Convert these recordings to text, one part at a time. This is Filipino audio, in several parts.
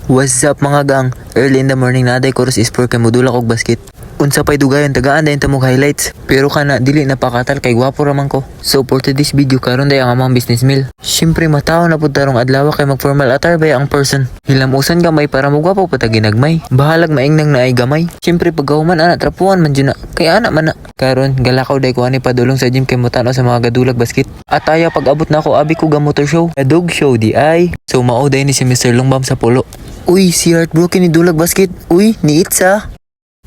What's up mga gang? Early in the morning na day chorus is for kay modula kog basket. Unsa pay dugayon tagaan dayon tamog highlights. Pero kana dili napakatal kay gwapo raman ko. So for today's video karon day ang among business meal. Syempre mataw na pud tarong adlaw kay mag formal attire bay ang person. Hilamusan gamay para mogwapo pa ta ginagmay. Bahalag maing na ay gamay. Syempre pagkahuman ana trapuan man jud na. Kay ana man na. Karon galakaw day ko ani padulong sa gym kay mutano sa mga gadulag basket. At aya pag abot na ako abi ko ga motor show. A dog show di ay. So mao day ni si Mr. Longbam sa pulo. Uy, si Heartbroken ni Dulag Basket. Uy, ni Itza.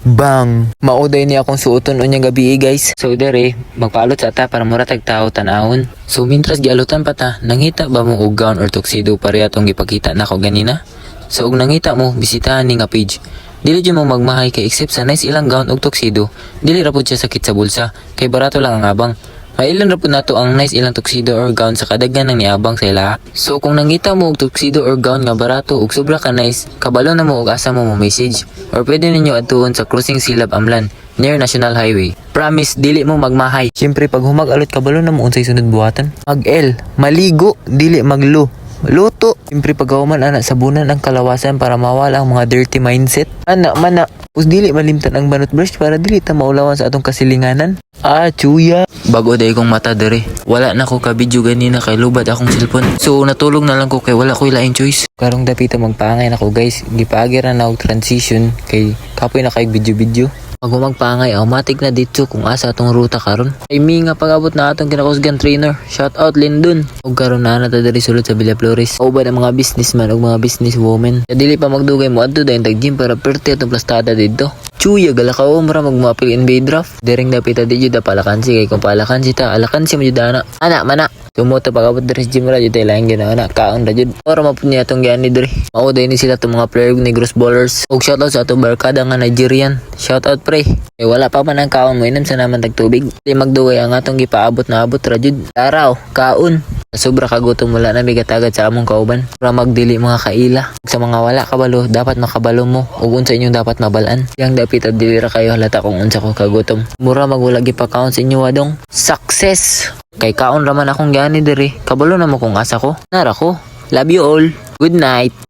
Bang! Mauday niya akong suoton unyang gabi guys. So dere, magpaalot sa ata para mura tagtao tanawon. So mintras gialutan pa ta, nangita ba mo og gown or tuxedo pareha atong gipakita nako ganina? So og nangita mo, bisitahan ni nga page. Dili dyan mo magmahay kay except sa nice ilang gown og tuxedo, dili ra pud siya sakit sa bulsa, kay barato lang ang abang. Mailan ra po nato ang nice ilang tuxedo or gown sa kadaghan ng niabang sa ila. So kung nangita mo og tuxedo or gown nga barato ug sobra ka nice, kabalo na mo og asa mo message. Or pwede ninyo adtuon sa Crossing Silab Amlan near National Highway. Promise dili mo magmahay. Siyempre pag humag-alot kabalo na mo unsay sunod buhatan. Mag-L, maligo, dili maglo. Luto. Siyempre pagkahuman ana sabunan ang kalawasan para mawala ang mga dirty mindset. Ana mana. Us dili malimtan ang banot brush para dili ta maulawan sa atong kasilinganan. Ah, chuya. Bago day kong mata dere. Wala na ko ka video ganina kay lubad akong cellphone. So natulog na lang ko kay wala ko laing choice. Karong dapita magpangay na ko guys. Gipaagi ra na og transition kay kapoy na kay video-video. Pag magpangay, automatic na dito kung asa atong ruta karon. Ay mi nga pag-abot na atong kinakusgan trainer. Shout out Lindon. Ug karon na ta diri sulod sa Villa Flores. Uban ang mga businessman ug mga businesswomen. Dili pa magdugay mo adto dayon tag gym para perte atong plastada dito. Chuya galakaw mura magmapil NBA draft. Dereng dapita di jud palakansi kay kung palakansi ta alakansi mo jud ana. Ana mana. Tumoto pag-abot diri sa gym ra jud laing ginaana kaon ra jud. Ora mapud niya atong giani diri. Mao day ni sila tong mga player ni Gross Ballers. Ug shout out sa atong barkada nga Nigerian. Shout out pre. Eh wala pa man ang kaon mo inom sa naman tag tubig. Di magdugay ang atong gipaabot na abot ra jud. Araw, kaon. Sobra kagutom wala na bigatagad sa among kauban. Para magdili mga kaila. Sa mga wala kabalo, dapat makabalo mo. Ug unsa inyong dapat mabalaan. Yang dapat dili ra kayo halata kung unsa ko kagutom. Mura magwala gipakaon sa inyo wadong. Success. Kay kaon raman akong gani diri. Kabalo na mo kung asa ko. Nara ko. Love you all. Good night.